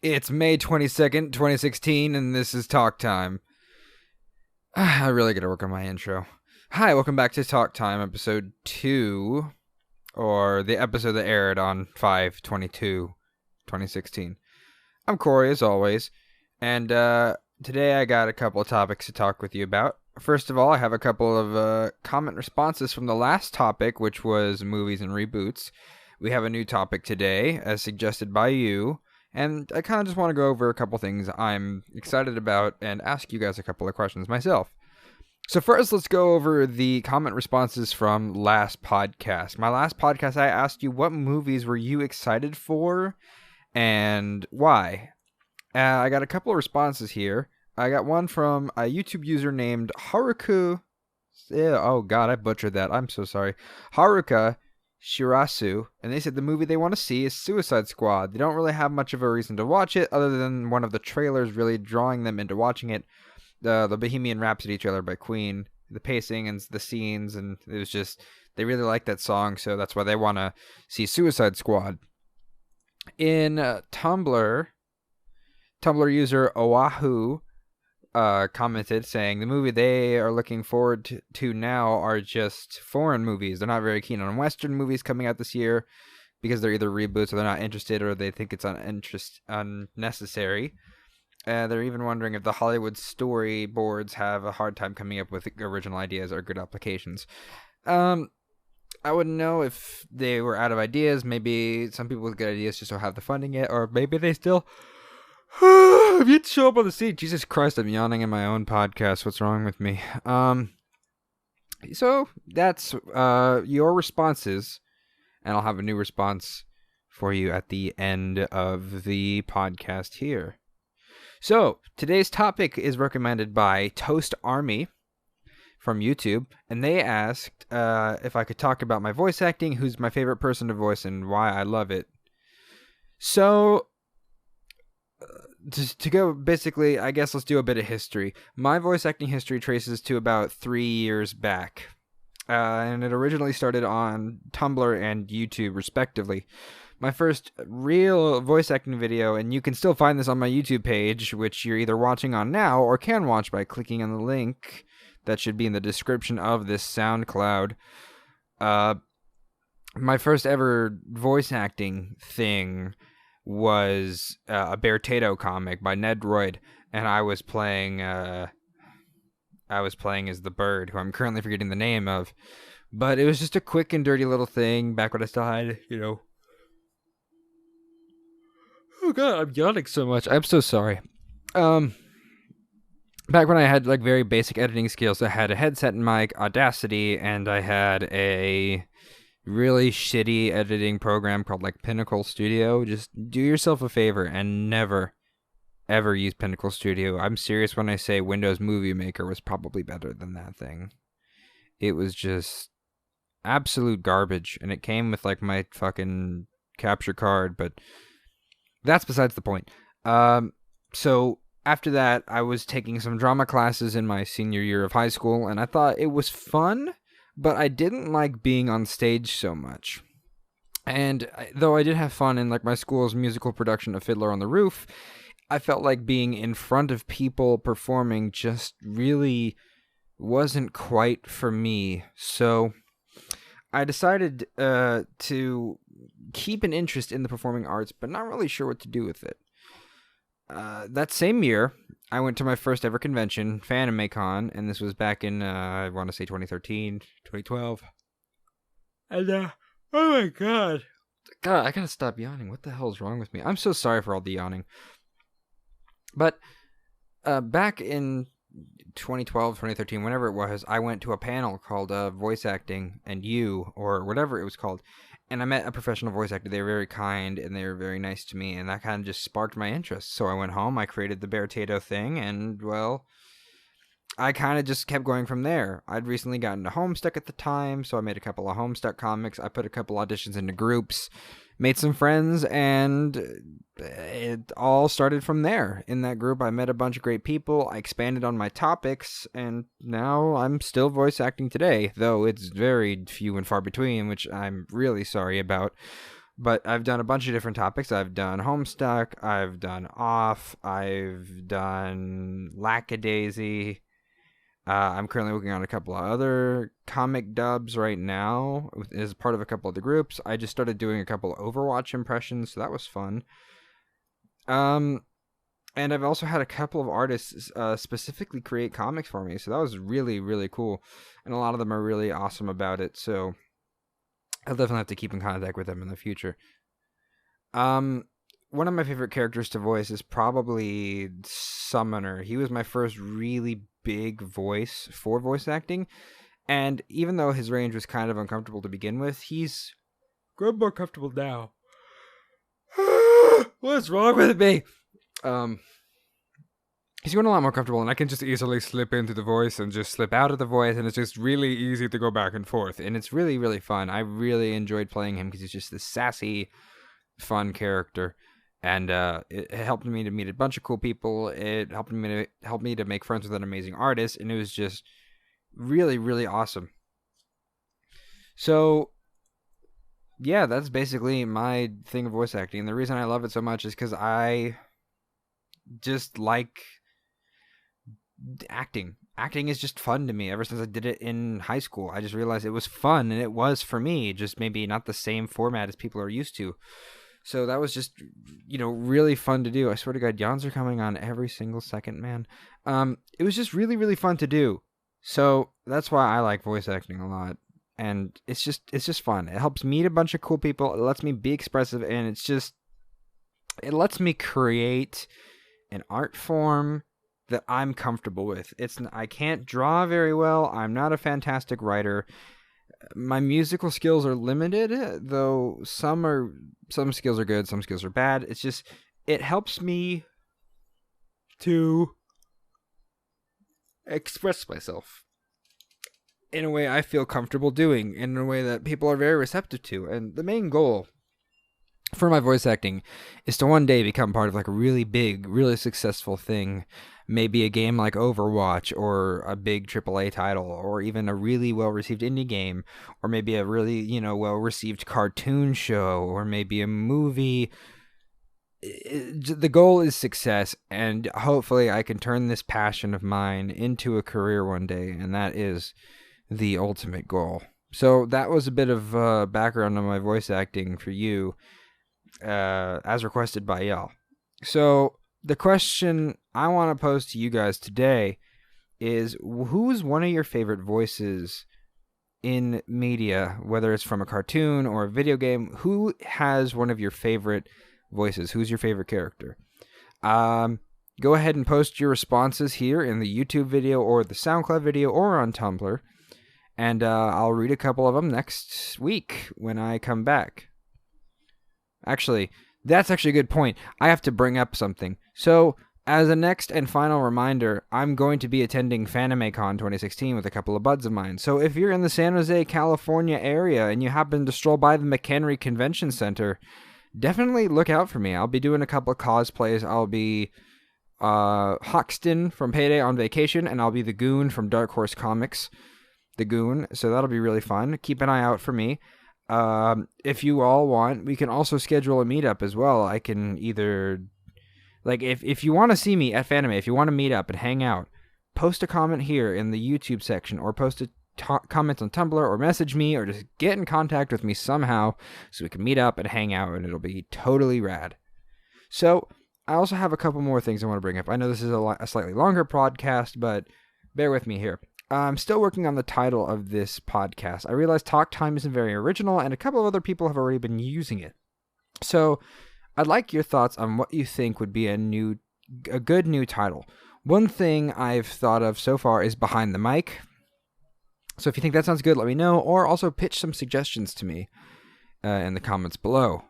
It's May 22nd, 2016, and this is Talk Time. I really gotta work on my intro. Hi, welcome back to Talk Time, episode 2, or the episode that aired on 5/22/2016. I'm Corey, as always, and today I got a couple of topics to talk with you about. First of all, I have a couple of comment responses from the last topic, which was movies and reboots. We have a new topic today, as suggested by you. And I kind of just want to go over a couple things I'm excited about and ask you guys a couple of questions myself. So first, let's go over the comment responses from last podcast. My last podcast, I asked you what movies were you excited for and why. I got a couple of responses here. I got one from a YouTube user named Haruka. Oh God, I butchered that. I'm so sorry. Haruka Shirasu, and they said the movie they want to see is Suicide Squad. They don't really have much of a reason to watch it other than one of the trailers really drawing them into watching it. The Bohemian Rhapsody trailer by Queen, the pacing and the scenes, and it was just, they really like that song, so that's why they want to see Suicide Squad. In Tumblr user Oahu commented saying the movie they are looking forward to now are just foreign movies. They're not very keen on Western movies coming out this year because they're either reboots or they're not interested or they think it's unnecessary. They're even wondering if the Hollywood storyboards have a hard time coming up with original ideas or good applications. I wouldn't know if they were out of ideas. Maybe some people with good ideas just don't have the funding yet, or maybe they still if you'd show up on the scene. Jesus Christ, I'm yawning in my own podcast. What's wrong with me? So that's your responses, and I'll have a new response for you at the end of the podcast here. So today's topic is recommended by Toast Army from YouTube, and they asked if I could talk about my voice acting, who's my favorite person to voice, and why I love it. So to go, basically, I guess let's do a bit of history. My voice acting history traces to about 3 years back. And it originally started on Tumblr and YouTube, respectively. My first real voice acting video, and you can still find this on my YouTube page, which you're either watching on now or can watch by clicking on the link that should be in the description of this SoundCloud. My first ever voice acting thing was a Bear Tato comic by Ned Royd, and I was playing as the bird, who I'm currently forgetting the name of, but it was just a quick and dirty little thing back when I still had, oh God, I'm yawning so much. I'm so sorry. Back when I had like very basic editing skills, I had a headset and mic, Audacity, and I had a really shitty editing program called like Pinnacle Studio. Just do yourself a favor and never ever use Pinnacle Studio. I'm serious when I say Windows Movie Maker was probably better than that thing. It was just absolute garbage, and it came with like my fucking capture card, but that's besides the point. So after that, I was taking some drama classes in my senior year of high school, and I thought it was fun, but I didn't like being on stage so much. And though I did have fun in like my school's musical production of Fiddler on the Roof, I felt like being in front of people performing just really wasn't quite for me. So I decided to keep an interest in the performing arts, but not really sure what to do with it. That same year, I went to my first ever convention, FanimeCon, and this was back in, I want to say 2013, 2012. And, oh my God. God, I gotta stop yawning. What the hell is wrong with me? I'm so sorry for all the yawning. But, back in 2012, 2013, whenever it was, I went to a panel called Voice Acting and You, or whatever it was called. And I met a professional voice actor. They were very kind, and they were very nice to me, and that kind of just sparked my interest. So I went home, I created the Bear Tato thing, and, well, I kind of just kept going from there. I'd recently gotten to Homestuck at the time, so I made a couple of Homestuck comics. I put a couple auditions into groups, made some friends, and it all started from there. In that group, I met a bunch of great people. I expanded on my topics, and now I'm still voice acting today, though it's very few and far between, which I'm really sorry about. But I've done a bunch of different topics. I've done Homestuck, I've done Off, I've done Lackadaisy. I'm currently working on a couple of other comic dubs right now as part of a couple of the groups. I just started doing a couple of Overwatch impressions, so that was fun. And I've also had a couple of artists specifically create comics for me, so that was really, really cool. And a lot of them are really awesome about it, so I'll definitely have to keep in contact with them in the future. One of my favorite characters to voice is probably Summoner. He was my first really big voice for voice acting, and even though his range was kind of uncomfortable to begin with, he's grown more comfortable now. What's wrong with me? He's going a lot more comfortable, and I can just easily slip into the voice and just slip out of the voice, and it's just really easy to go back and forth, and it's really, really fun. I really enjoyed playing him because he's just this sassy, fun character, and it helped me to meet a bunch of cool people. It helped me to make friends with an amazing artist, and it was just really, really awesome. So, yeah, that's basically my thing of voice acting, and the reason I love it so much is because I just like acting. Acting is just fun to me. Ever since I did it in high school, I just realized it was fun, and it was for me, just maybe not the same format as people are used to. So that was just, really fun to do. I swear to God, yawns are coming on every single second, man. It was just really, really fun to do. So that's why I like voice acting a lot. And it's just fun. It helps meet a bunch of cool people. It lets me be expressive, and it lets me create an art form that I'm comfortable with. I can't draw very well. I'm not a fantastic writer. My musical skills are limited, though some skills are good, some skills are bad. It helps me to express myself in a way I feel comfortable doing, in a way that people are very receptive to. And the main goal for my voice acting is to one day become part of like a really big, really successful thing. Maybe a game like Overwatch, or a big AAA title, or even a really well-received indie game, or maybe a really, well-received cartoon show, or maybe a movie. The goal is success, and hopefully I can turn this passion of mine into a career one day, and that is the ultimate goal. So that was a bit of background on my voice acting for you, as requested by y'all. So the question I want to pose to you guys today is, who's one of your favorite voices in media, whether it's from a cartoon or a video game? Who has one of your favorite voices? Who's your favorite character? Go ahead and post your responses here in the YouTube video or the SoundCloud video or on Tumblr, and I'll read a couple of them next week when I come back. Actually, that's actually a good point. I have to bring up something. So, as a next and final reminder, I'm going to be attending FanimeCon 2016 with a couple of buds of mine. So if you're in the San Jose, California area and you happen to stroll by the McHenry Convention Center, definitely look out for me. I'll be doing a couple of cosplays. I'll be Hoxton from Payday on vacation, and I'll be the Goon from Dark Horse Comics. The Goon. So that'll be really fun. Keep an eye out for me. If you all want, we can also schedule a meetup as well. I can either, if you want to see me at Fanime, if you want to meet up and hang out, post a comment here in the YouTube section, or post a comment on Tumblr, or message me, or just get in contact with me somehow so we can meet up and hang out, and it'll be totally rad. So, I also have a couple more things I want to bring up. I know this is a slightly longer podcast, but bear with me here. I'm still working on the title of this podcast. I realize Talk Time isn't very original, and a couple of other people have already been using it. So, I'd like your thoughts on what you think would be a good new title. One thing I've thought of so far is Behind the Mic. So if you think that sounds good, let me know, or also pitch some suggestions to me in the comments below.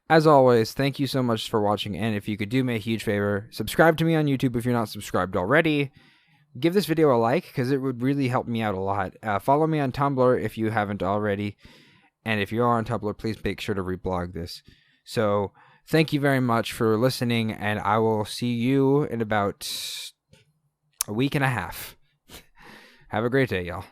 As always, thank you so much for watching, and if you could do me a huge favor, subscribe to me on YouTube if you're not subscribed already. Give this video a like, because it would really help me out a lot. Follow me on Tumblr if you haven't already. And if you are on Tumblr, please make sure to reblog this. So thank you very much for listening, and I will see you in about a week and a half. Have a great day, y'all.